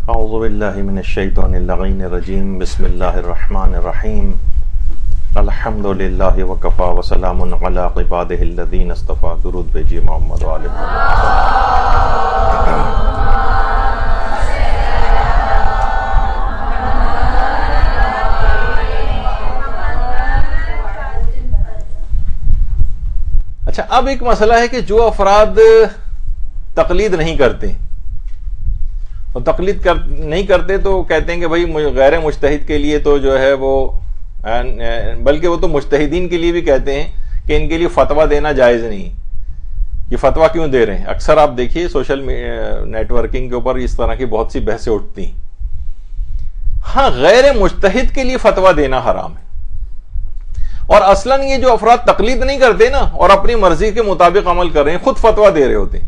اعوذ باللہ من الشیطان اللعین الرجیم بسم اللہ الرحمن الرحیم الحمد للہ وکفا وسلام علی عبادہ الذین اصطفی. درود بھیجیے محمد و آل محمد. اچھا، اب ایک مسئلہ ہے کہ جو افراد تقلید نہیں کرتے اور تقلید نہیں کرتے تو کہتے ہیں کہ بھائی غیر مجتہد کے لیے تو جو ہے وہ، بلکہ وہ تو مجتہدین کے لیے بھی کہتے ہیں کہ ان کے لیے فتویٰ دینا جائز نہیں. یہ فتویٰ کیوں دے رہے ہیں؟ اکثر آپ دیکھیے سوشل نیٹ ورکنگ کے اوپر اس طرح کی بہت سی بحثیں اٹھتی ہیں. ہاں، غیر مجتہد کے لیے فتویٰ دینا حرام ہے، اور اصلاً یہ جو افراد تقلید نہیں کرتے نا اور اپنی مرضی کے مطابق عمل کر رہے ہیں، خود فتویٰ دے رہے ہوتے ہیں.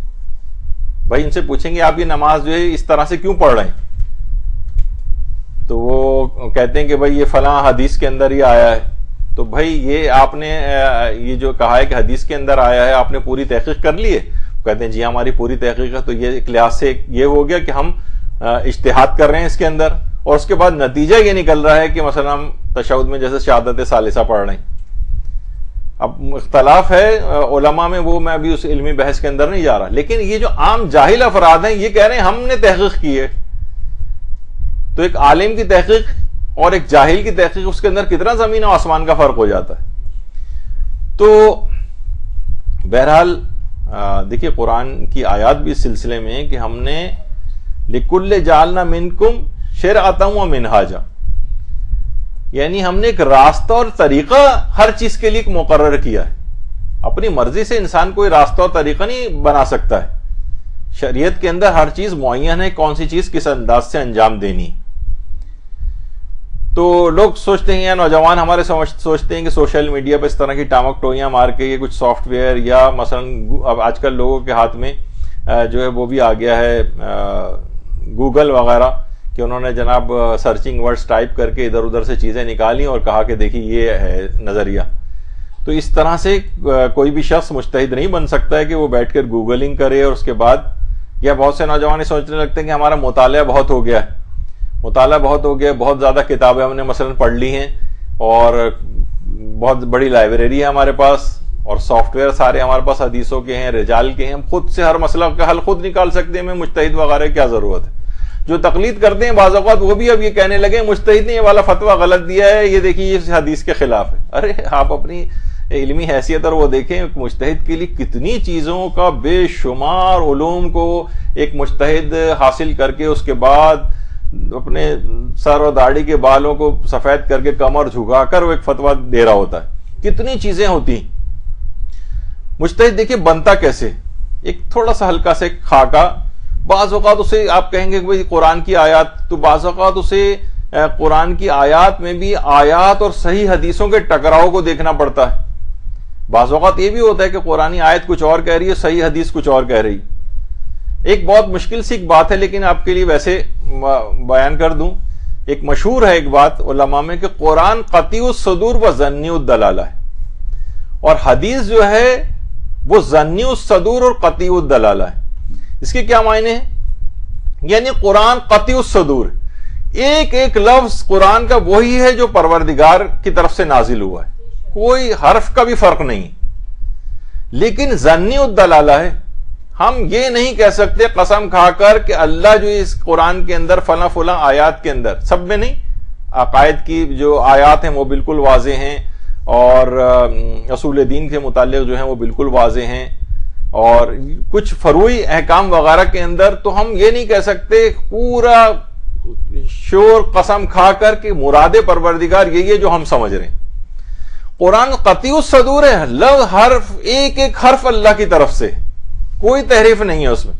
بھائی ان سے پوچھیں گے آپ یہ نماز جو ہے اس طرح سے کیوں پڑھ رہے ہیں؟ تو وہ کہتے ہیں کہ بھائی یہ فلاں حدیث کے اندر یہ آیا ہے. تو بھائی یہ آپ نے یہ جو کہا ہے کہ حدیث کے اندر آیا ہے، آپ نے پوری تحقیق کر لی ہے؟ کہتے ہیں جی ہماری پوری تحقیق ہے. تو یہ ایک لحاظ سے یہ ہو گیا کہ ہم اجتہاد کر رہے ہیں اس کے اندر، اور اس کے بعد نتیجہ یہ نکل رہا ہے کہ مثلا ہم تشہد میں جیسے شہادت ثالثہ پڑھ رہے ہیں. اب اختلاف ہے علماء میں، وہ میں ابھی اس علمی بحث کے اندر نہیں جا رہا، لیکن یہ جو عام جاہل افراد ہیں یہ کہہ رہے ہیں ہم نے تحقیق کی ہے. تو ایک عالم کی تحقیق اور ایک جاہل کی تحقیق، اس کے اندر کتنا زمین و آسمان کا فرق ہو جاتا ہے. تو بہرحال دیکھیے قرآن کی آیات بھی اس سلسلے میں کہ ہم نے لِكُلِّ جَعَلْنَا مِنْكُمْ شِرْعَةً وَمِنْهَاجًا، یعنی ہم نے ایک راستہ اور طریقہ ہر چیز کے لیے مقرر کیا ہے. اپنی مرضی سے انسان کوئی راستہ اور طریقہ نہیں بنا سکتا ہے. شریعت کے اندر ہر چیز معین ہے، کون سی چیز کس انداز سے انجام دینی. تو لوگ سوچتے ہیں یا نوجوان ہمارے سوچتے ہیں کہ سوشل میڈیا پہ اس طرح کی ٹامک ٹوئیاں مار کے یہ کچھ سافٹ ویئر، یا مثلا اب آج کل لوگوں کے ہاتھ میں جو ہے وہ بھی آ گیا ہے گوگل وغیرہ، کہ انہوں نے جناب سرچنگ ورڈز ٹائپ کر کے ادھر ادھر سے چیزیں نکالی اور کہا کہ دیکھیے یہ ہے نظریہ. تو اس طرح سے کوئی بھی شخص مجتہد نہیں بن سکتا ہے کہ وہ بیٹھ کر گوگلنگ کرے اور اس کے بعد، یا بہت سے نوجوان سوچنے لگتے ہیں کہ ہمارا مطالعہ بہت ہو گیا ہے، بہت زیادہ کتابیں ہم نے مثلا پڑھ لی ہیں، اور بہت بڑی لائبریری ہے ہمارے پاس، اور سافٹ ویئر سارے ہمارے پاس حدیثوں کے ہیں، رجال کے ہیں، ہم خود سے ہر مسئلہ کا حل خود نکال سکتے ہیں، ہمیں مجتہد وغیرہ کیا ضرورت ہے. جو تقلید کرتے ہیں بعض اوقات وہ بھی اب یہ کہنے لگے مجتہد نے یہ والا فتویٰ غلط دیا ہے، یہ دیکھیے یہ حدیث کے خلاف ہے. ارے آپ اپنی علمی حیثیت اور وہ دیکھیں، مجتہد کے لیے کتنی چیزوں کا بے شمار علوم کو ایک مجتہد حاصل کر کے اس کے بعد اپنے سر اور داڑھی کے بالوں کو سفید کر کے کمر جھکا کر وہ ایک فتویٰ دے رہا ہوتا ہے. کتنی چیزیں ہوتی ہیں. مجتہد دیکھیے بنتا کیسے، ایک تھوڑا سا ہلکا سے خاکہ، بعض اوقات اسے آپ کہیں گے کہ بھئی قرآن کی آیات، تو بعض اوقات اسے قرآن کی آیات میں بھی آیات اور صحیح حدیثوں کے ٹکراؤ کو دیکھنا پڑتا ہے. بعض اوقات یہ بھی ہوتا ہے کہ قرآنی آیت کچھ اور کہہ رہی ہے، صحیح حدیث کچھ اور کہہ رہی. ایک بہت مشکل سی ایک بات ہے لیکن آپ کے لیے ویسے بیان کر دوں. ایک مشہور ہے ایک بات علماء میں کہ قرآن قطعی الصدور و ظنی الدلالہ ہے، اور حدیث جو ہے وہ ظنی الصدور اور قطعی الدلالہ ہے. اس کے کیا معنی ہیں؟ یعنی قرآن قطعی الصدور، ایک ایک لفظ قرآن کا وہی ہے جو پروردگار کی طرف سے نازل ہوا ہے، کوئی حرف کا بھی فرق نہیں. لیکن ظنی الدلالہ ہے، ہم یہ نہیں کہہ سکتے قسم کھا کر کہ اللہ جو اس قرآن کے اندر فلاں فلاں آیات کے اندر، سب میں نہیں، عقائد کی جو آیات ہیں وہ بالکل واضح ہیں، اور اصول دین کے متعلق جو ہیں وہ بالکل واضح ہیں، اور کچھ فروعی احکام وغیرہ کے اندر تو ہم یہ نہیں کہہ سکتے پورا شور قسم کھا کر کہ مراد پروردگار یہی ہے جو ہم سمجھ رہے ہیں. قرآن قطعی الصدور ہے، لفظ حرف ایک ایک حرف اللہ کی طرف سے، کوئی تحریف نہیں ہے اس میں.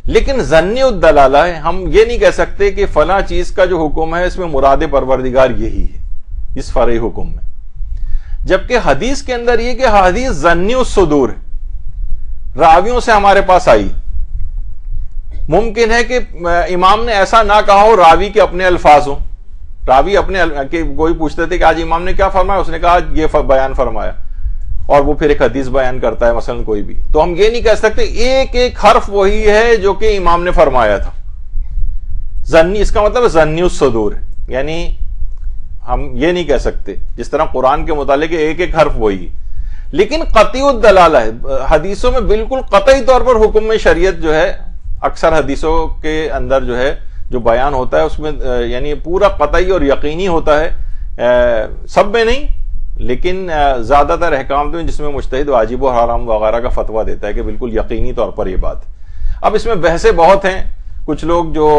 لیکن ظنی الدلالہ ہے، ہم یہ نہیں کہہ سکتے کہ فلاں چیز کا جو حکم ہے اس میں مراد پروردگار یہی ہے اس فرعی حکم میں. جبکہ حدیث کے اندر یہ کہ حدیث ظنی الصدور ہے، راویوں سے ہمارے پاس آئی. ممکن ہے کہ امام نے ایسا نہ کہا ہو، راوی کے اپنے الفاظ ہوں، راوی اپنے کوئی پوچھتے تھے کہ آج امام نے کیا فرمایا، اس نے کہا یہ بیان فرمایا، اور وہ پھر ایک حدیث بیان کرتا ہے مثلا کوئی بھی. تو ہم یہ نہیں کہہ سکتے ایک ایک حرف وہی ہے جو کہ امام نے فرمایا تھا. ظنی اس کا مطلب ظنی الصدور، یعنی ہم یہ نہیں کہہ سکتے جس طرح قرآن کے متعلق ایک ایک حرف وہی، لیکن قطعی الدلالہ ہے، حدیثوں میں بالکل قطعی طور پر حکم میں شریعت جو ہے اکثر حدیثوں کے اندر جو ہے جو بیان ہوتا ہے اس میں یعنی پورا قطعی اور یقینی ہوتا ہے، سب میں نہیں لیکن زیادہ تر احکام تو جس میں مجتہد واجب و حرام وغیرہ کا فتویٰ دیتا ہے کہ بالکل یقینی طور پر یہ بات۔ اب اس میں بحثیں بہت ہیں، کچھ لوگ جو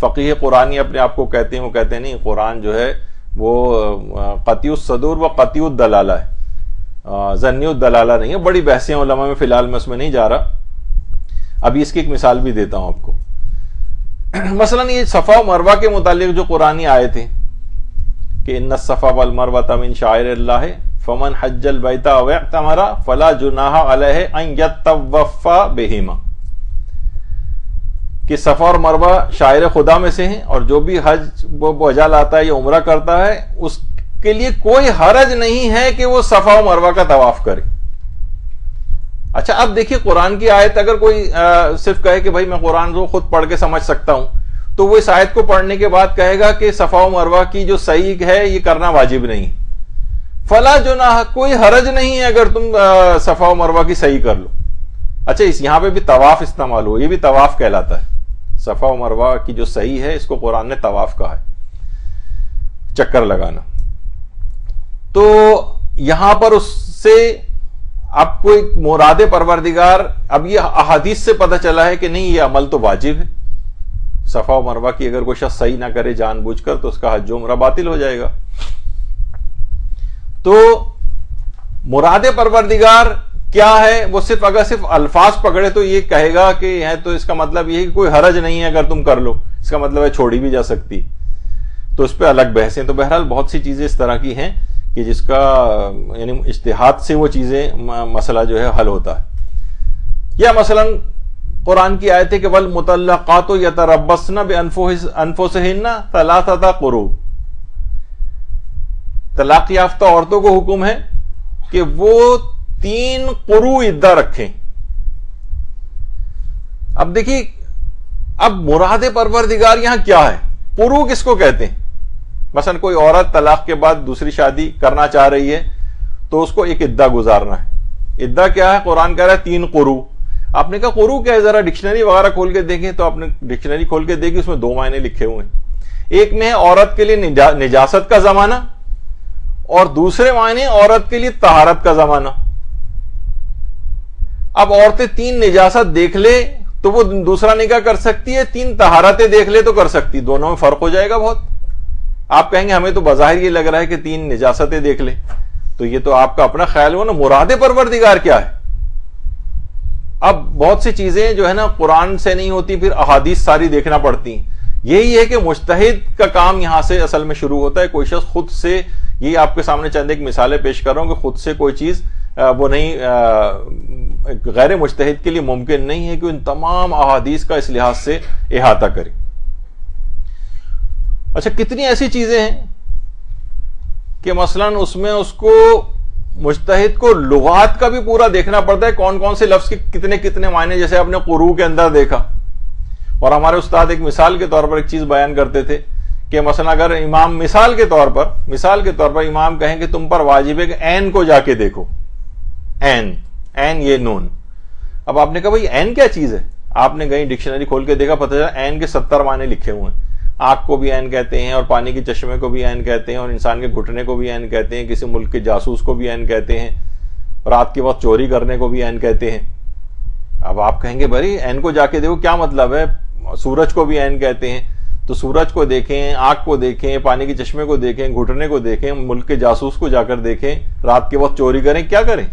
فقیہ قرآنی اپنے آپ کو کہتے ہیں وہ کہتے ہیں نہیں قرآن جو ہے وہ قطعی الصدور و قطعی الدلالہ ہے، ظنی الدلالہ نہیں ہے، بڑی بحثیں علماء میں، فی الحال میں اس میں نہیں جا رہا، ابھی اس کی ایک مثال بھی دیتا ہوں آپ کو۔ مثلا یہ صفا و مروہ کے متعلق جو قرآنی آیت ہیں کہ ان الصفا والمروہ من شعائر اللہ فمن حج البیت او اعتمر فلا جناح علیہ ان یطوف بہما، کہ صفا اور مروہ شاعر خدا میں سے ہیں اور جو بھی حج وہ بجا لاتا ہے یا عمرہ کرتا ہے اس کے لیے کوئی حرج نہیں ہے کہ وہ صفا و مروہ کا طواف کرے۔ اچھا اب دیکھیے قرآن کی آیت اگر کوئی صرف کہے کہ بھائی میں قرآن کو خود پڑھ کے سمجھ سکتا ہوں تو وہ اس آیت کو پڑھنے کے بعد کہے گا کہ صفا و مروہ کی جو صحیح ہے یہ کرنا واجب نہیں، فلا جناح کوئی حرج نہیں ہے اگر تم صفا و مروہ کی صحیح کر لو۔ اچھا یہاں پہ بھی طواف استعمال ہو، یہ بھی طواف کہلاتا ہے، صفا و مروہ کی جو صحیح ہے اس کو قرآن نے طواف کہا ہے، چکر لگانا۔ تو یہاں پر اس سے اب کوئی مراد پروردگار، اب یہ احادیث سے پتہ چلا ہے کہ نہیں یہ عمل تو واجب ہے، صفا و مروہ کی اگر کوئی شخص صحیح نہ کرے جان بوجھ کر تو اس کا حج و عمرہ باطل ہو جائے گا۔ تو مراد پروردگار کیا ہے، وہ صرف اگر صرف الفاظ پکڑے تو یہ کہے گا کہ ہے تو اس کا مطلب یہ ہے کہ کوئی حرج نہیں ہے اگر تم کر لو، اس کا مطلب ہے چھوڑی بھی جا سکتی، تو اس پہ الگ بحثیں۔ تو بہرحال بہت سی چیزیں اس طرح کی ہیں کہ جس کا یعنی اجتہاد سے وہ چیزیں مسئلہ جو ہے حل ہوتا ہے۔ یا مثلا قرآن کی آیت ہے کہ والمطلقات یتربصن بانفسہن ثلاثۃ قروء، طلاق یافتہ عورتوں کو حکم ہے کہ وہ 3 قروء عدہ رکھیں۔ اب دیکھیے اب مراد پروردگار یہاں کیا ہے، قروء کس کو کہتے ہیں؟ مثلا کوئی عورت طلاق کے بعد دوسری شادی کرنا چاہ رہی ہے تو اس کو ایک عدہ گزارنا ہے۔ عدہ کیا ہے؟ قرآن کہہ رہا ہے 3 قروء۔ آپ نے کہا قروء کیا ہے، ذرا ڈکشنری وغیرہ کھول کے دیکھیں تو آپ نے ڈکشنری کھول کے دیکھی، اس میں 2 معنی لکھے ہوئے ہیں، ایک میں ہے عورت کے لیے نجاست کا زمانہ اور دوسرے معنی عورت کے لیے طہارت کا زمانہ۔ اب عورتیں 3 نجاست دیکھ لے تو وہ دوسرا نکاح کر سکتی ہے، 3 طہارتیں دیکھ لے تو کر سکتی، دونوں میں فرق ہو جائے گا بہت۔ آپ کہیں گے ہمیں تو بظاہر یہ لگ رہا ہے کہ 3 نجاستیں دیکھ لے، تو یہ تو آپ کا اپنا خیال ہو نا، مراد پروردگار کیا ہے؟ اب بہت سی چیزیں جو ہے نا قرآن سے نہیں ہوتی، پھر احادیث ساری دیکھنا پڑتی ہیں۔ یہی ہے کہ مجتہد کا کام یہاں سے اصل میں شروع ہوتا ہے۔ کوئی شخص خود سے، یہ آپ کے سامنے چند ایک مثالیں پیش کر رہا ہوں کہ خود سے کوئی چیز وہ نہیں، غیر مجتہد کے لیے ممکن نہیں ہے کہ ان تمام احادیث کا اس لحاظ سے احاطہ کرے۔ اچھا کتنی ایسی چیزیں ہیں کہ مثلا اس میں اس کو مجتہد کو لغات کا بھی پورا دیکھنا پڑتا ہے، کون کون سے لفظ کے کتنے کتنے معنی، جیسے آپ نے قروء کے اندر دیکھا۔ اور ہمارے استاد ایک مثال کے طور پر ایک چیز بیان کرتے تھے کہ مثلا اگر امام مثال کے طور پر امام کہیں کہ تم پر واجب ہے کہ عین کو جا کے دیکھو، عین یہ نون۔ اب آپ نے کہا بھائی عین کیا چیز ہے؟ آپ نے کہیں ڈکشنری کھول کے دیکھا، پتہ چلا عین کے 70 معنی لکھے ہوئے ہیں۔ آنکھ کو بھی عین کہتے ہیں اور پانی کے چشمے کو بھی عین کہتے ہیں اور انسان کے گھٹنے کو بھی عین کہتے ہیں، کسی ملک کے جاسوس کو بھی عین کہتے ہیں، رات کے وقت چوری کرنے کو بھی عین کہتے ہیں۔ اب آپ کہیں گے بھائی عین کو جا کے دیکھو کیا مطلب ہے؟ سورج کو بھی عین کہتے ہیں، تو سورج کو دیکھیں، آنکھ کو دیکھیں، پانی کے چشمے کو دیکھیں، گھٹنے کو دیکھیں، ملک کے جاسوس کو جا کر دیکھیں، رات کے وقت چوری کریں، کیا کریں؟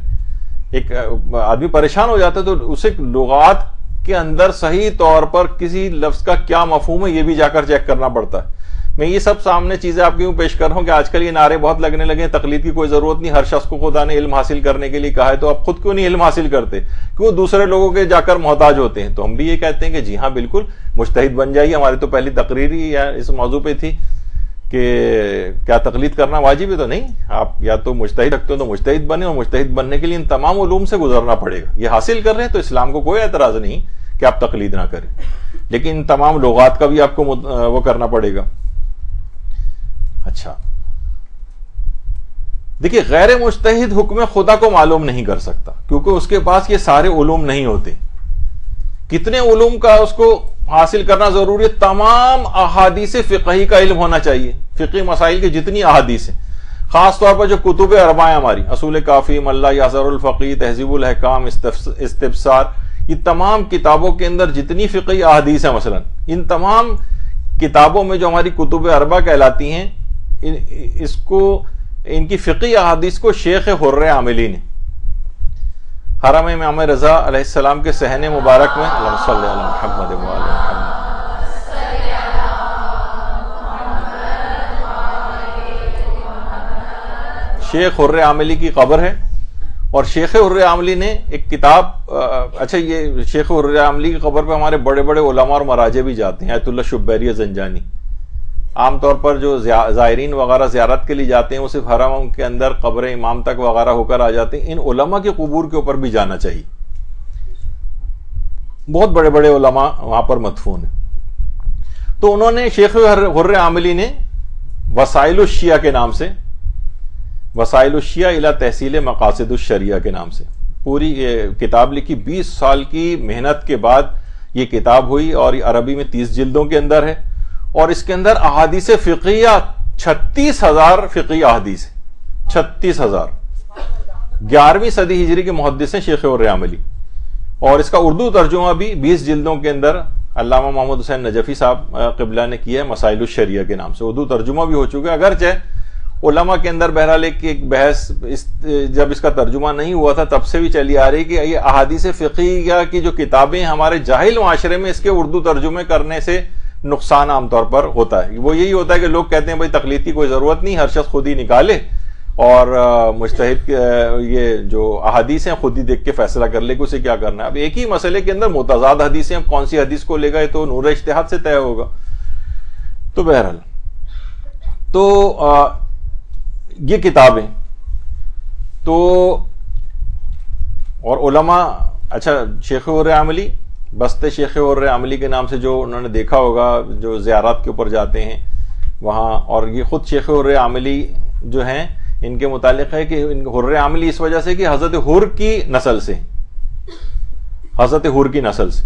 ایک آدمی پریشان ہو جاتا ہے، تو اسے لغات کے اندر صحیح طور پر کسی لفظ کا کیا مفہوم ہے یہ بھی جا کر چیک کرنا پڑتا ہے۔ میں یہ سب سامنے چیزیں آپ کیوں پیش کر رہا ہوں کہ آج کل یہ نعرے بہت لگنے لگے ہیں، تقلید کی کوئی ضرورت نہیں، ہر شخص کو خدا نے علم حاصل کرنے کے لیے کہا ہے، تو آپ خود کیوں نہیں علم حاصل کرتے؟ کیوں دوسرے لوگوں کے جا کر محتاج ہوتے ہیں؟ تو ہم بھی یہ کہتے ہیں کہ جی ہاں بالکل مجتہد بن جائیے۔ ہماری تو پہلی تقریر ہی اس موضوع پہ تھی کہ کیا تقلید کرنا واجب ہے؟ تو نہیں، آپ یا تو مجتہد رکھتے ہو تو مجتہد بنے، اور مجتہد بننے کے لیے ان تمام علوم سے گزرنا پڑے گا۔ یہ حاصل کر رہے ہیں تو اسلام کو کوئی اعتراض نہیں کہ آپ تقلید نہ کریں، لیکن ان تمام لغات کا بھی آپ کو وہ کرنا پڑے گا. اچھا دیکھیے، غیر مجتہد حکم خدا کو معلوم نہیں کر سکتا کیونکہ اس کے پاس یہ سارے علوم نہیں ہوتے. کتنے علوم کا اس کو حاصل کرنا ضروری ہے؟ تمام احادیث فقہی کا علم ہونا چاہیے. فقہی مسائل کی جتنی احادیث ہیں، خاص طور پر جو کتب اربع ہیں ہماری، اصول کافی، ملا یاسر الفقی، تہذیب الحکام، استبصار، یہ تمام کتابوں کے اندر جتنی فقہی احادیث ہیں مثلا، ان تمام کتابوں میں جو ہماری کتب اربع کہلاتی ہیں، ان کی فقہی احادیث کو شیخ حر عاملی نے حرم امام رضا علیہ السلام کے صحن مبارک میں، اللہم صلی علی محمد و علی محمد، شیخ حر عاملی کی قبر ہے. اور شیخ حر عاملی نے ایک کتاب، اچھا یہ شیخ حر عاملی کی قبر پہ ہمارے بڑے بڑے علماء اور مراجع بھی جاتے ہیں. آیت اللہ شبیری زنجانی، عام طور پر جو زائرین وغیرہ زیارت کے لیے جاتے ہیں وہ صرف حرم کے اندر قبر امام تک وغیرہ ہو کر آ جاتے ہیں. ان علماء کے قبور کے اوپر بھی جانا چاہیے. بہت بڑے بڑے علماء وہاں پر مدفون ہیں. تو انہوں نے شیخ حر عاملی نے وسائل الشیعہ کے نام سے، وسائل الشیعہ الی تحصیل مقاصد الشریعہ کے نام سے پوری کتاب لکھی. 20 سال کی محنت کے بعد یہ کتاب ہوئی اور یہ عربی میں 30 جلدوں کے اندر ہے. اور اس کے اندر احادیث فقہیہ 36,000 فقہی احادیث ہیں. 36,000. 11ویں صدی ہجری کے محدث ہیں شیخ حر عاملی. اور اس کا اردو ترجمہ بھی 20 جلدوں کے اندر علامہ محمد حسین نجفی صاحب قبلہ نے کیا ہے، مسائل الشریعہ کے نام سے. اردو ترجمہ بھی ہو چکا ہے، اگرچہ علماء کے اندر بہرحال ایک بحث جب اس کا ترجمہ نہیں ہوا تھا تب سے بھی چلی آ رہی کہ یہ احادیث فقہیہ کی جو کتابیں ہمارے جاہل معاشرے میں اس کے اردو ترجمے کرنے سے نقصان عام طور پر ہوتا ہے. وہ یہی ہوتا ہے کہ لوگ کہتے ہیں بھائی تقلید کی کوئی ضرورت نہیں، ہر شخص خود ہی نکالے اور مجتہد یہ جو احادیث ہیں خود ہی دیکھ کے فیصلہ کر لے کہ اسے کیا کرنا ہے. اب ایک ہی مسئلے کے اندر متضاد حدیثیں، اب کون سی حدیث کو لے گا یہ تو نور اجتہاد سے طے ہوگا. تو بہرحال تو یہ کتابیں تو اور علماء، اچھا شیخ حر عاملی، بستے شیخ حر عاملی کے نام سے جو انہوں نے دیکھا ہوگا جو زیارات کے اوپر جاتے ہیں وہاں، اور یہ خود شیخ حر عاملی جو ہیں ان کے متعلق ہے کہ حر عاملی اس وجہ سے کہ حضرت حر کی نسل سے، حضرت حر کی نسل سے،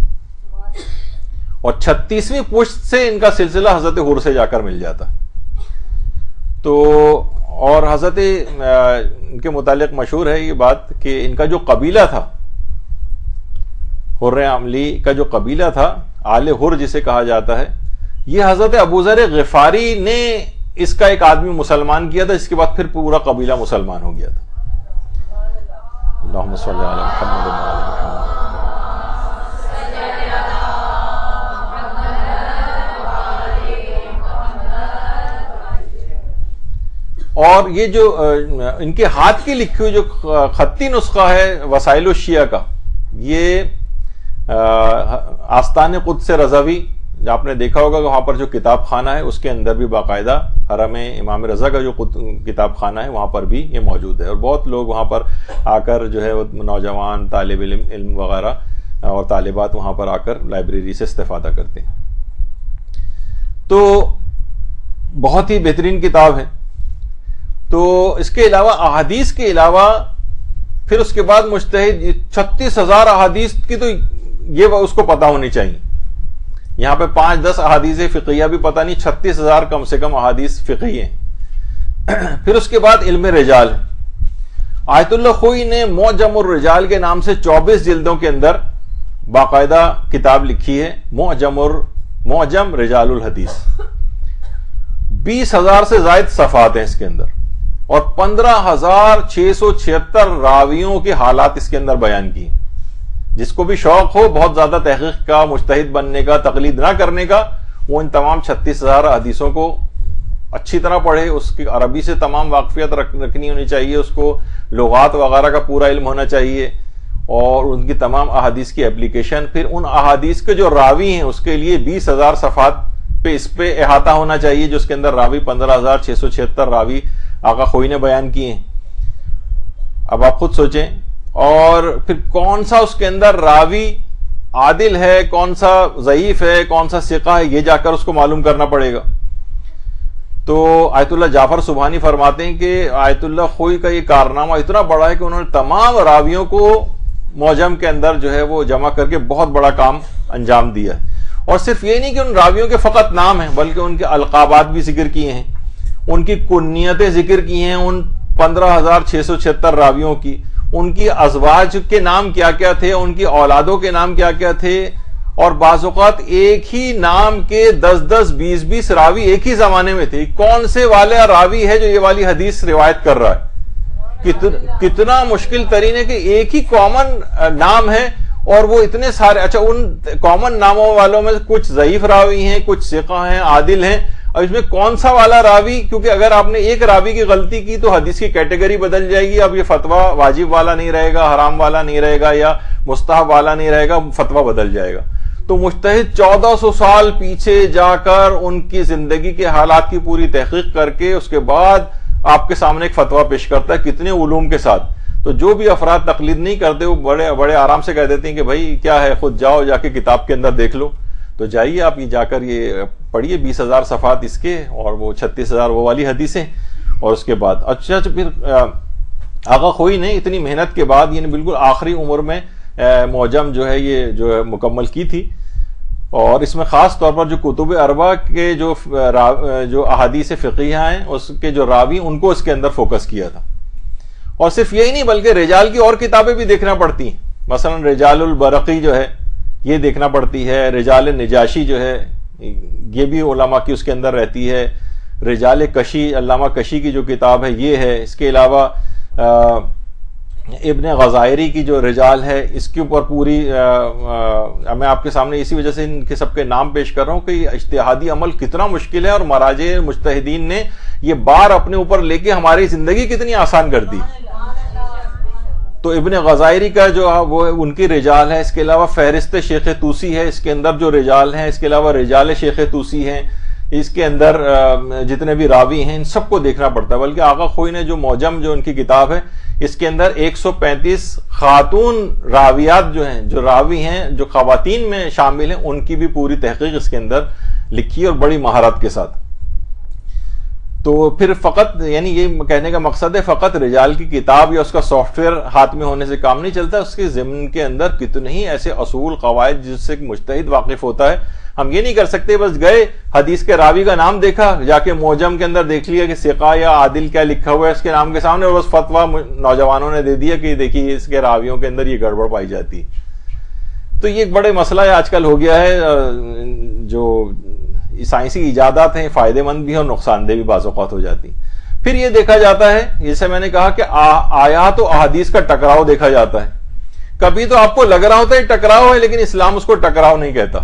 اور 36ویں پشت سے ان کا سلسلہ حضرت حر سے جا کر مل جاتا. تو اور حضرت ان کے متعلق مشہور ہے یہ بات کہ ان کا جو قبیلہ تھا، حر عاملی کا جو قبیلہ تھا، آل حر جسے کہا جاتا ہے، یہ حضرت ابو ذر غفاری نے اس کا ایک آدمی مسلمان کیا تھا، اس کے بعد پھر پورا قبیلہ مسلمان ہو گیا تھا. اللہم صلی علی محمد و علی محمد. اور یہ جو ان کے ہاتھ کی لکھی ہوئی جو خطی نسخہ ہے وسائل الشیعہ کا، یہ آستان قدس رضوی آپ نے دیکھا ہوگا کہ وہاں پر جو کتاب خانہ ہے اس کے اندر بھی باقاعدہ حرم امام رضا کا جو کتاب خانہ ہے وہاں پر بھی یہ موجود ہے. اور بہت لوگ وہاں پر آ کر جو ہے نوجوان طالب علم وغیرہ اور طالبات وہاں پر آ کر لائبریری سے استفادہ کرتے ہیں. تو بہت ہی بہترین کتاب ہے. تو اس کے علاوہ احادیث کے علاوہ پھر اس کے بعد مجتہد 36,000 احادیث کی تو یہ اس کو پتہ ہونی چاہیے. یہاں پہ 5-10 احادیث فقہیہ بھی پتہ نہیں، 36,000 کم سے کم احادیث فقہی ہیں. پھر اس کے بعد علم رجال. آیت اللہ خوئی نے معجم الرجال کے نام سے 24 جلدوں کے اندر باقاعدہ کتاب لکھی ہے، معجم رجال الحدیث. 20,000 سے زائد صفحات ہیں اس کے اندر، اور 15,676 راویوں کے حالات اس کے اندر بیان کی. جس کو بھی شوق ہو بہت زیادہ تحقیق کا، مجتہد بننے کا، تقلید نہ کرنے کا، وہ ان تمام 36,000 حدیثوں کو اچھی طرح پڑھے. اس کی عربی سے تمام واقفیت رکھنی ہونی چاہیے، اس کو لغات وغیرہ کا پورا علم ہونا چاہیے، اور ان کی تمام احادیث کی اپلیکیشن. پھر ان احادیث کے جو راوی ہیں اس کے لیے 20,000 صفحات پہ اس پہ احاطہ ہونا چاہیے، جو اس کے اندر راوی 15,676 راوی آقا خوئی نے بیان کیے ہیں. اب آپ خود سوچیں. اور پھر کون سا اس کے اندر راوی عادل ہے, کون سا ضعیف ہے, کون سا ثقہ ہے, یہ جا کر اس کو معلوم کرنا پڑے گا. تو آیت اللہ جعفر سبحانی فرماتے ہیں کہ آیت اللہ خوئی کا یہ کارنامہ اتنا بڑا ہے کہ انہوں نے تمام راویوں کو معجم کے اندر جو ہے وہ جمع کر کے بہت بڑا کام انجام دیا ہے. اور صرف یہ نہیں کہ ان راویوں کے فقط نام ہیں, بلکہ ان کے القابات بھی ذکر کیے ہیں, ان کی کنیتیں ذکر کی ہیں, ان 15,676 راویوں کی, ان کی ازواج کے نام کیا کیا تھے, ان کی اولادوں کے نام کیا کیا تھے, اور بعض اوقات ایک ہی نام کے 10-10 20-20 راوی ایک ہی زمانے میں تھے. کون سے والا راوی ہے جو یہ والی حدیث روایت کر رہا ہے؟ کتنا مشکل ترین ہے کہ ایک ہی کامن نام ہے اور وہ اتنے سارے. اچھا, ان کامن ناموں والوں میں کچھ ضعیف راوی ہیں, کچھ ثقہ ہیں, عادل ہیں, اور اس میں کون سا والا راوی, کیونکہ اگر آپ نے ایک راوی کی غلطی کی تو حدیث کی کیٹیگری بدل جائے گی. اب یہ فتویٰ واجب والا نہیں رہے گا, حرام والا نہیں رہے گا, یا مستحب والا نہیں رہے گا, فتویٰ بدل جائے گا. تو مجتہد 1400 سال پیچھے جا کر ان کی زندگی کے حالات کی پوری تحقیق کر کے اس کے بعد آپ کے سامنے ایک فتویٰ پیش کرتا ہے, کتنے علوم کے ساتھ. تو جو بھی افراد تقلید نہیں کرتے وہ بڑے آرام سے کہہ دیتے ہیں کہ بھائی کیا ہے, خود جاؤ جا کے کتاب کے اندر دیکھ لو. تو جائیے آپ یہ جا کر یہ پڑھیے 20,000 صفحات اس کے, اور وہ 36,000 وہ والی حدیثیں, اور اس کے بعد اچھا پھر آقا خوئی نے اتنی محنت کے بعد یعنی بالکل آخری عمر میں معجم جو ہے یہ جو ہے مکمل کی تھی. اور اس میں خاص طور پر جو کتب اربع کے جو احادیث فقیہ ہیں اس کے جو راوی, ان کو اس کے اندر فوکس کیا تھا. اور صرف یہی نہیں بلکہ رجال کی اور کتابیں بھی دیکھنا پڑتی ہیں. مثلا رجال البرقی جو ہے یہ دیکھنا پڑتی ہے, رجال نجاشی جو ہے یہ بھی علماء کی اس کے اندر رہتی ہے, رجال کشی علامہ کشی کی جو کتاب ہے یہ ہے. اس کے علاوہ ابن غزائری کی جو رجال ہے اس کے اوپر پوری میں آپ کے سامنے اسی وجہ سے ان کے سب کے نام پیش کر رہا ہوں کہ اجتہادی عمل کتنا مشکل ہے, اور مراجع مجتہدین نے یہ بار اپنے اوپر لے کے ہماری زندگی کتنی آسان کر دی. تو ابن غزائری کا جو وہ ان کی رجال ہے. اس کے علاوہ فہرست شیخ طوسی ہے, اس کے اندر جو رجال ہیں, اس کے علاوہ رجال شیخ طوسی ہیں, اس کے اندر جتنے بھی راوی ہیں ان سب کو دیکھنا پڑتا ہے. بلکہ آقا خوئی نے جو معجم جو ان کی کتاب ہے اس کے اندر 135 خاتون راویات جو ہیں, جو راوی ہیں, جو خواتین میں شامل ہیں, ان کی بھی پوری تحقیق اس کے اندر لکھی اور بڑی مہارت کے ساتھ. تو پھر فقط یعنی یہ کہنے کا مقصد ہے فقط رجال کی کتاب یا اس کا سافٹ ویئر ہاتھ میں ہونے سے کام نہیں چلتا, اس کے ضمن کے اندر کتنے ہی ایسے اصول قواعد جس سے مجتہد واقف ہوتا ہے. ہم یہ نہیں کر سکتے بس گئے حدیث کے راوی کا نام دیکھا, جا کے معجم کے اندر دیکھ لیا کہ ثقہ یا عادل کیا لکھا ہوا ہے اس کے نام کے سامنے, اور بس فتویٰ نوجوانوں نے دے دیا کہ دیکھیے اس کے راویوں کے اندر یہ گڑبڑ پائی جاتی ہے. تو یہ ایک بڑے مسئلہ ہے آج کل ہو گیا ہے. جو سائنسی ایجادات ہیں فائدے مند بھی ہیں اور نقصان دہ بھی بعض اوقات ہو جاتی. پھر یہ دیکھا جاتا ہے جیسے میں نے کہا کہ آیات و احادیث کا ٹکراؤ دیکھا جاتا ہے. کبھی تو آپ کو لگ رہا ہوتا ہے ٹکراؤ ہے, لیکن اسلام اس کو ٹکراؤ نہیں کہتا.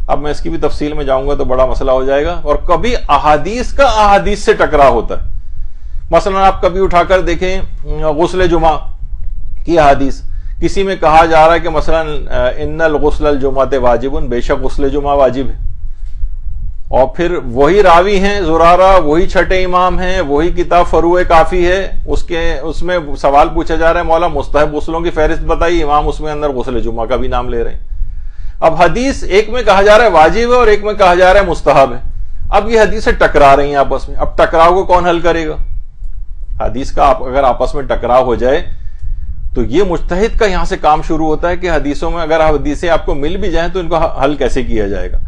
اب میں اس کی بھی تفصیل میں جاؤں گا تو بڑا مسئلہ ہو جائے گا. اور کبھی احادیث کا احادیث سے ٹکراؤ ہوتا ہے. مثلا آپ کبھی اٹھا کر دیکھیں غسل جمعہ کی احادیث, کسی میں کہا جا رہا ہے کہ مثلا ان الغسل الجمعۃ واجب, بے شک غسل جمعہ واجب ہے, اور پھر وہی راوی ہیں زرارہ, وہی چھٹے امام ہیں, وہی کتاب فروع کافی ہے, اس میں سوال پوچھا جا رہا ہے مولا مستحب غسلوں کی فہرست بتائی, امام اس میں اندر غسل جمعہ کا بھی نام لے رہے ہیں. اب حدیث ایک میں کہا جا رہا ہے واجب ہے اور ایک میں کہا جا رہا ہے مستحب ہے. اب یہ حدیثیں ٹکرا رہی ہیں آپس میں. اب ٹکراؤ کو کون حل کرے گا؟ حدیث کا اگر آپس میں ٹکراؤ ہو جائے تو یہ مجتہد کا یہاں سے کام شروع ہوتا ہے کہ حدیثوں میں اگر حدیثیں آپ کو مل بھی جائیں تو ان کو حل کیسے کیا جائے گا.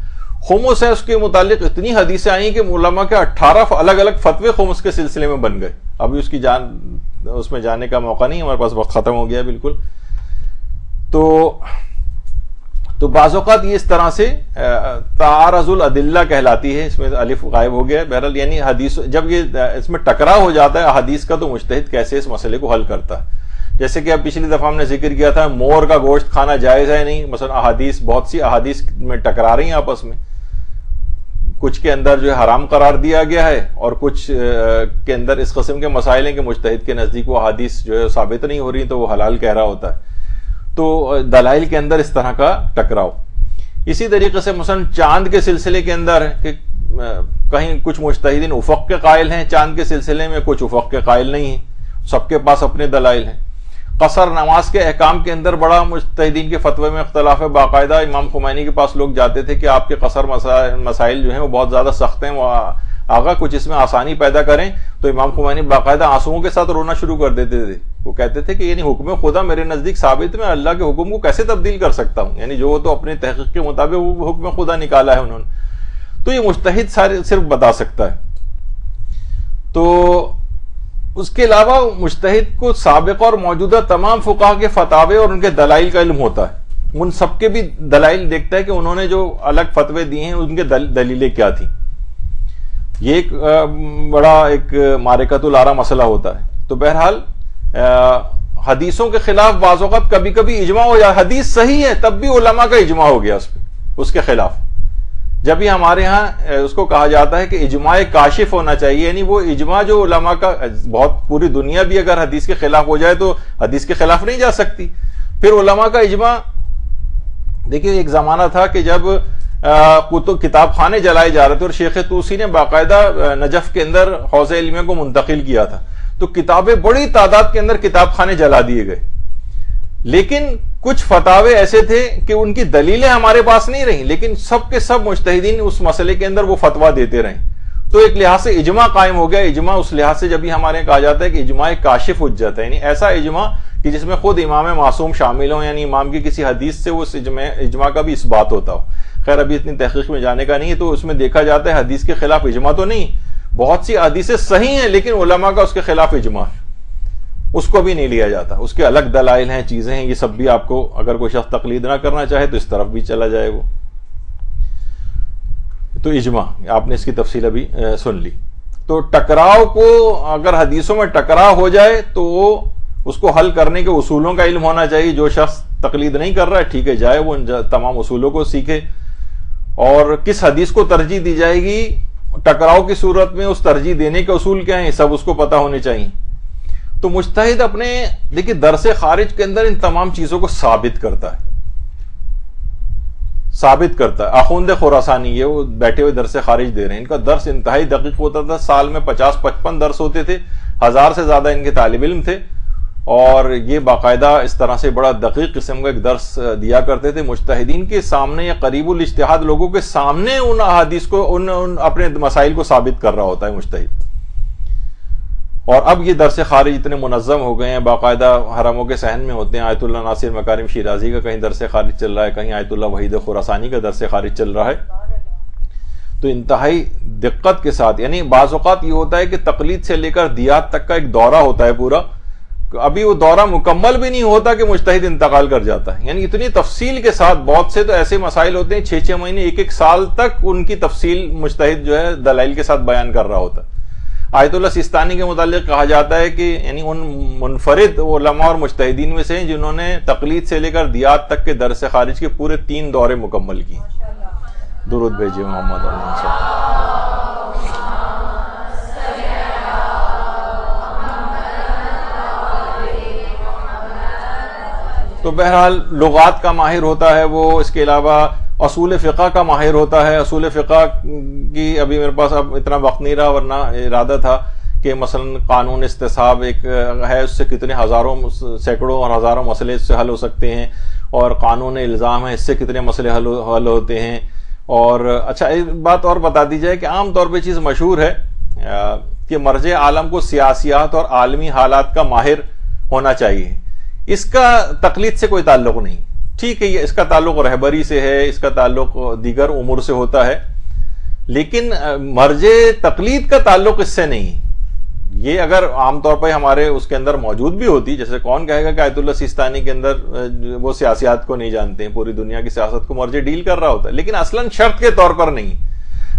خمس ہے, اس کے متعلق اتنی حدیثیں آئیں کہ علماء کے 18 الگ الگ فتوے خمس کے سلسلے میں بن گئے. ابھی اس میں جانے کا موقع نہیں, ہمارے پاس وقت ختم ہو گیا بالکل. تو بعض اوقات یہ اس طرح سے تعارض الادلہ کہلاتی ہے, اس میں الف غائب ہو گیا ہے. بہرحال یعنی حدیث جب یہ اس میں ٹکراؤ ہو جاتا ہے حدیث کا تو مجتہد کیسے اس مسئلے کو حل کرتا ہے. جیسے کہ اب پچھلی دفعہ ہم نے ذکر کیا تھا مور کا گوشت کھانا جائز ہے نہیں, مثلا احادیث بہت سی احادیث میں ٹکرا رہی ہیں آپس میں, کچھ کے اندر جو ہے حرام قرار دیا گیا ہے اور کچھ کے اندر اس قسم کے مسائل ہیں کہ مجتہد کے نزدیک وہ احادیث جو ہے ثابت نہیں ہو رہی تو وہ حلال کہہ رہا ہوتا ہے. تو دلائل کے اندر اس طرح کا ٹکراؤ. اسی طریقے سے مثلا چاند کے سلسلے کے اندر کہ کہیں کچھ مجتہدین افق کے قائل ہیں چاند کے سلسلے میں, کچھ افق کے قائل نہیں ہیں, سب کے پاس اپنے دلائل ہیں. قصر نماز کے احکام کے اندر بڑا مجتہدین کے فتوے میں اختلاف ہے. باقاعدہ امام خمینی کے پاس لوگ جاتے تھے کہ آپ کے قصر مسائل جو ہیں وہ بہت زیادہ سخت ہیں, وہ آقا کچھ اس میں آسانی پیدا کریں. تو امام خمینی باقاعدہ آنسوؤں کے ساتھ رونا شروع کر دیتے تھے. وہ کہتے تھے کہ یعنی حکم خدا میرے نزدیک ثابت, میں اللہ کے حکم کو کیسے تبدیل کر سکتا ہوں, یعنی جو تو اپنے تحقیق کے مطابق وہ حکم خدا نکالا ہے انہوں نے, تو یہ مجتہد صرف بتا سکتا ہے. تو اس کے علاوہ مجتہد کو سابقہ اور موجودہ تمام فقہا کے فتاوے اور ان کے دلائل کا علم ہوتا ہے. ان سب کے بھی دلائل دیکھتا ہے کہ انہوں نے جو الگ فتوے دیے ہیں ان کے دلیلیں کیا تھیں. یہ ایک بڑا ایک معرکۃ الآراء مسئلہ ہوتا ہے. تو بہرحال حدیثوں کے خلاف بعض اوقات کبھی کبھی اجماع ہو جائے, حدیث صحیح ہے تب بھی علماء کا اجماع ہو گیا اس کے خلاف. جب بھی ہمارے ہاں اس کو کہا جاتا ہے کہ اجماع کاشف ہونا چاہیے, یعنی وہ اجماع جو علماء کا, بہت پوری دنیا بھی اگر حدیث کے خلاف ہو جائے تو حدیث کے خلاف نہیں جا سکتی. پھر علماء کا اجماع, دیکھیے ایک زمانہ تھا کہ جب کتاب خانے جلائے جا رہے تھے اور شیخ طوسی نے باقاعدہ نجف کے اندر حوض علمیہ کو منتقل کیا تھا, تو کتابیں بڑی تعداد کے اندر کتاب خانے جلا دیے گئے. لیکن کچھ فتاوے ایسے تھے کہ ان کی دلیلیں ہمارے پاس نہیں رہیں, لیکن سب کے سب مجتہدین اس مسئلے کے اندر وہ فتویٰ دیتے رہیں. تو ایک لحاظ سے اجماع قائم ہو گیا. اجماع اس لحاظ سے جب بھی ہمارے کہا جاتا ہے کہ اجماع کاشف حجت ہے, یعنی ایسا اجماع کہ جس میں خود امام معصوم شامل ہوں, یعنی امام کی کسی حدیث سے اس اجماع کا بھی اثبات ہوتا ہو. خیر ابھی اتنی تحقیق میں جانے کا نہیں ہے, تو اس میں دیکھا جاتا ہے حدیث کے خلاف اجماع تو نہیں, بہت سی حدیثیں صحیح ہیں لیکن علماء کا اس کے خلاف اجماع ہے, اس کو بھی نہیں لیا جاتا. اس کے الگ دلائل ہیں, چیزیں ہیں, یہ سب بھی آپ کو اگر کوئی شخص تقلید نہ کرنا چاہے تو اس طرف بھی چلا جائے وہ. تو اجماع آپ نے اس کی تفصیل ابھی سن لی. تو ٹکراؤ کو, اگر حدیثوں میں ٹکراؤ ہو جائے تو اس کو حل کرنے کے اصولوں کا علم ہونا چاہیے. جو شخص تقلید نہیں کر رہا ہے ٹھیک ہے, جائے وہ ان تمام اصولوں کو سیکھے, اور کس حدیث کو ترجیح دی جائے گی ٹکراؤ کی صورت میں, اس ترجیح دینے کے اصول کیا ہیں, سب اس کو پتا ہونے چاہیے. تو مجتہد اپنے دیکھیے درس خارج کے اندر ان تمام چیزوں کو ثابت کرتا ہے. آخوند خراسانی, یہ وہ بیٹھے ہوئے درس خارج دے رہے ہیں, ان کا درس انتہائی دقیق ہوتا تھا. سال میں 50-55 درس ہوتے تھے, 1000 سے زیادہ ان کے طالب علم تھے, اور یہ باقاعدہ اس طرح سے بڑا دقیق قسم کا ایک درس دیا کرتے تھے. مجتہدین کے سامنے یا قریب الاجتہاد لوگوں کے سامنے ان احادیث کو, ان اپنے مسائل کو ثابت کر رہا ہوتا ہے مجتہد. اور اب یہ درس خارج اتنے منظم ہو گئے ہیں, باقاعدہ حرموں کے صحن میں ہوتے ہیں. آیت اللہ ناصر مکارم شیرازی کا کہیں درس خارج چل رہا ہے, کہیں آیت اللہ وحید خراسانی کا درس خارج چل رہا ہے. تو انتہائی دقت کے ساتھ, یعنی بعض اوقات یہ ہوتا ہے کہ تقلید سے لے کر دیات تک کا ایک دورہ ہوتا ہے پورا, ابھی وہ دورہ مکمل بھی نہیں ہوتا کہ مجتہد انتقال کر جاتا ہے. یعنی اتنی تفصیل کے ساتھ, بہت سے تو ایسے مسائل ہوتے ہیں 6-6 مہینے 1-1 سال تک ان کی تفصیل مجتہد جو ہے دلائل کے ساتھ بیان کر رہا ہوتا ہے. آیت اللہ سیستانی کے متعلق کہا جاتا ہے کہ یعنی ان منفرد علماء اور مجتہدین میں سے ہیں جنہوں نے تقلید سے لے کر دیات تک کے درس خارج کے پورے 3 دورے مکمل کیے. درود بھیجیے محمد علیہ السلام. تو بہرحال لغات کا ماہر ہوتا ہے وہ, اس کے علاوہ اصول فقہ کا ماہر ہوتا ہے. اصول فقہ کی ابھی میرے پاس اب اتنا وقت نہیں رہا, ورنہ ارادہ تھا کہ مثلا قانون استصحاب ایک ہے, اس سے کتنے ہزاروں سینکڑوں اور ہزاروں مسئلے اس سے حل ہو سکتے ہیں, اور قانون الزام ہے اس سے کتنے مسئلے حل ہوتے ہیں. اور اچھا ایک بات اور بتا دی جائے کہ عام طور پہ چیز مشہور ہے کہ مرجع عالم کو سیاسیات اور عالمی حالات کا ماہر ہونا چاہیے. اس کا تقلید سے کوئی تعلق نہیں, ٹھیک ہے, یہ اس کا تعلق رہبری سے ہے, اس کا تعلق دیگر امور سے ہوتا ہے, لیکن مرجع تقلید کا تعلق اس سے نہیں. یہ اگر عام طور پر ہمارے اس کے اندر موجود بھی ہوتی, جیسے کون کہے گا کہ آیت اللہ سیستانی کے اندر وہ سیاسیات کو نہیں جانتے ہیں, پوری دنیا کی سیاست کو مرجع ڈیل کر رہا ہوتا ہے, لیکن اصلاً شرط کے طور پر نہیں.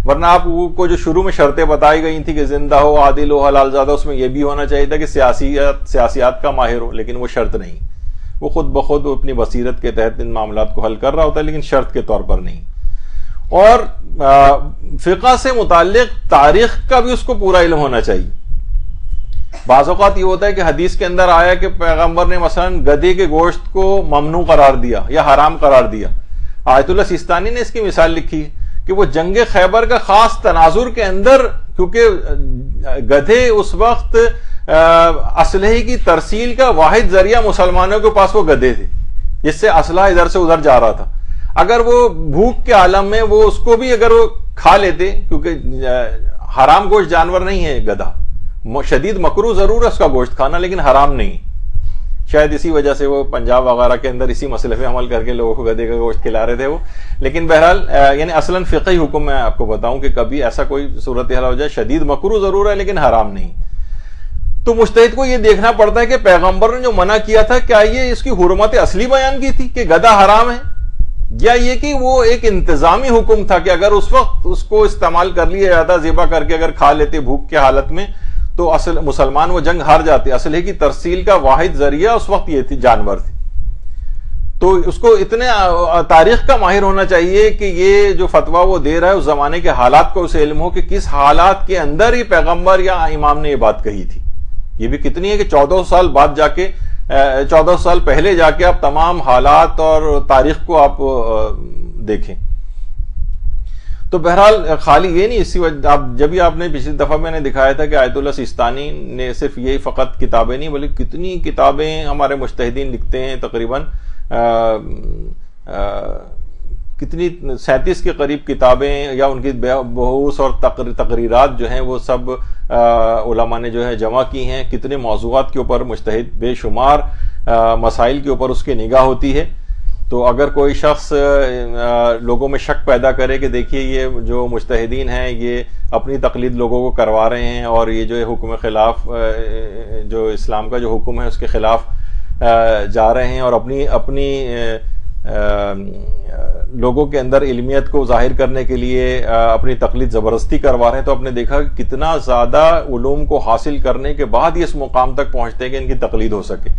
ورنہ آپ کو جو شروع میں شرطیں بتائی گئی تھی کہ زندہ ہو, عادل ہو, حلال زادہ, اس میں یہ بھی ہونا چاہیے تھا کہ سیاسیات کا ماہر ہو, لیکن وہ شرط نہیں. وہ خود بخود اپنی بصیرت کے تحت ان معاملات کو حل کر رہا ہوتا ہے, لیکن شرط کے طور پر نہیں. اور فقہ سے متعلق تاریخ کا بھی اس کو پورا علم ہونا چاہیے. بعض اوقات یہ ہوتا ہے کہ حدیث کے اندر آیا کہ پیغمبر نے مثلا گدھے کے گوشت کو ممنوع قرار دیا یا حرام قرار دیا. آیت اللہ سیستانی نے اس کی مثال لکھی کہ وہ جنگ خیبر کا خاص تناظر کے اندر, کیونکہ گدھے اس وقت اسلحے کی ترسیل کا واحد ذریعہ مسلمانوں کے پاس وہ گدے تھے جس سے اسلحہ ادھر سے ادھر جا رہا تھا. اگر وہ بھوک کے عالم میں وہ اس کو بھی اگر وہ کھا لیتے, کیونکہ حرام گوشت جانور نہیں ہے گدھا, شدید مکروہ ضرور ہے اس کا گوشت کھانا لیکن حرام نہیں. شاید اسی وجہ سے وہ پنجاب وغیرہ کے اندر اسی مسئلے پہ عمل کر کے لوگوں کو گدھے کا گوشت کھلا رہے تھے وہ. لیکن بہرحال یعنی اصلاً فقہی حکم میں آپ کو بتاؤں کہ کبھی ایسا کوئی صورتحال ہو جائے شدید مکروہ ضرور ہے لیکن حرام نہیں, تو مجتہد کو یہ دیکھنا پڑتا ہے کہ پیغمبر نے جو منع کیا تھا کیا یہ اس کی حرمت اصلی بیان کی تھی کہ گدھا حرام ہے, یا یہ کہ وہ ایک انتظامی حکم تھا کہ اگر اس وقت اس کو استعمال کر لیا جاتا ذبح کر کے اگر کھا لیتے بھوک کے حالت میں تو اصل مسلمان وہ جنگ ہار جاتے. اسلحے کی ترسیل کا واحد ذریعہ اس وقت یہ تھی جانور تھی. تو اس کو اتنے تاریخ کا ماہر ہونا چاہیے کہ یہ جو فتویٰ وہ دے رہا ہے اس زمانے کے حالات کو اسے علم ہو کہ کس حالات کے اندر یہ پیغمبر یا امام نے یہ بات کہی تھی. یہ بھی کتنی ہے کہ 1400 سال بعد جا کے 1400 سال پہلے جا کے آپ تمام حالات اور تاریخ کو آپ دیکھیں. تو بہرحال خالی یہ نہیں, اسی وجہ آپ نے پچھلی دفعہ میں نے دکھایا تھا کہ آیت اللہ سیستانی نے صرف یہی فقط کتابیں نہیں بلکہ کتنی کتابیں ہمارے مجتہدین لکھتے ہیں, تقریباً کتنی 37 کے قریب کتابیں یا ان کی بحوث اور تقریرات جو ہیں وہ سب علماء نے جو ہے جمع کی ہیں. کتنے موضوعات کے اوپر مجتہد بے شمار مسائل کے اوپر اس کی نگاہ ہوتی ہے. تو اگر کوئی شخص لوگوں میں شک پیدا کرے کہ دیکھیے یہ جو مجتہدین ہیں یہ اپنی تقلید لوگوں کو کروا رہے ہیں اور یہ جو حکم خلاف جو اسلام کا جو حکم ہے اس کے خلاف جا رہے ہیں اور اپنی لوگوں کے اندر علمیت کو ظاہر کرنے کے لیے اپنی تقلید زبردستی کروا رہے ہیں, تو آپ نے دیکھا کہ کتنا زیادہ علوم کو حاصل کرنے کے بعد یہ اس مقام تک پہنچتے ہیں کہ ان کی تقلید ہو سکے.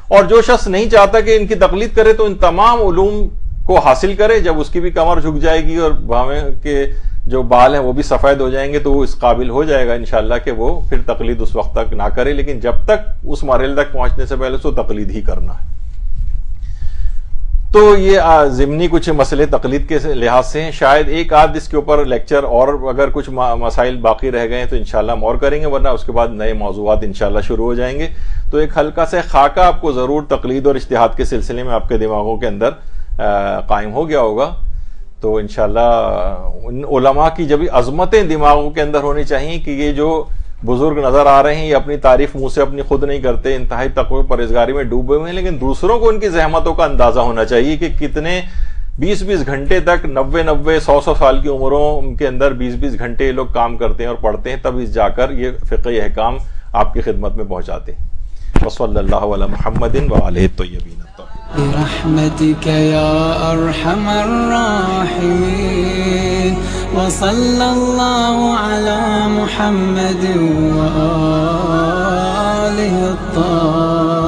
اور جو شخص نہیں چاہتا کہ ان کی تقلید کرے تو ان تمام علوم کو حاصل کرے, جب اس کی بھی کمر جھک جائے گی اور بھاویں کے جو بال ہیں وہ بھی سفید ہو جائیں گے تو وہ اس قابل ہو جائے گا انشاءاللہ کہ وہ پھر تقلید اس وقت تک نہ کرے, لیکن جب تک اس مرحلے تک پہنچنے سے پہلے اس کو تقلید ہی کرنا ہے. تو یہ ضمنی کچھ مسئلے تقلید کے لحاظ سے ہیں. شاید ایک آدھ اس کے اوپر لیکچر اور اگر کچھ مسائل باقی رہ گئے ہیں تو انشاءاللہ ہم اور کریں گے, ورنہ اس کے بعد نئے موضوعات انشاءاللہ شروع ہو جائیں گے. تو ایک ہلکا سے خاکہ آپ کو ضرور تقلید اور اجتہاد کے سلسلے میں آپ کے دماغوں کے اندر قائم ہو گیا ہوگا. تو انشاءاللہ ان علماء کی جب عظمتیں دماغوں کے اندر ہونی چاہیے کہ یہ جو بزرگ نظر آ رہے ہیں یہ اپنی تعریف منہ سے اپنی خود نہیں کرتے, انتہائی تقوی پرہیزگاری میں ڈوبے ہوئے ہیں, لیکن دوسروں کو ان کی زحمتوں کا اندازہ ہونا چاہیے کہ کتنے 20-20 گھنٹے تک 90-90 100-100 سال کی عمروں کے اندر 20-20 گھنٹے یہ لوگ کام کرتے ہیں اور پڑھتے ہیں, تب اس جا کر یہ فقہی احکام آپ کی خدمت میں پہنچاتے ہیں. وصلی اللہ علی محمد وآلہ الطیبین برحمتك يا أرحم الراحمين وصلى الله على محمد وآله الطاهرين.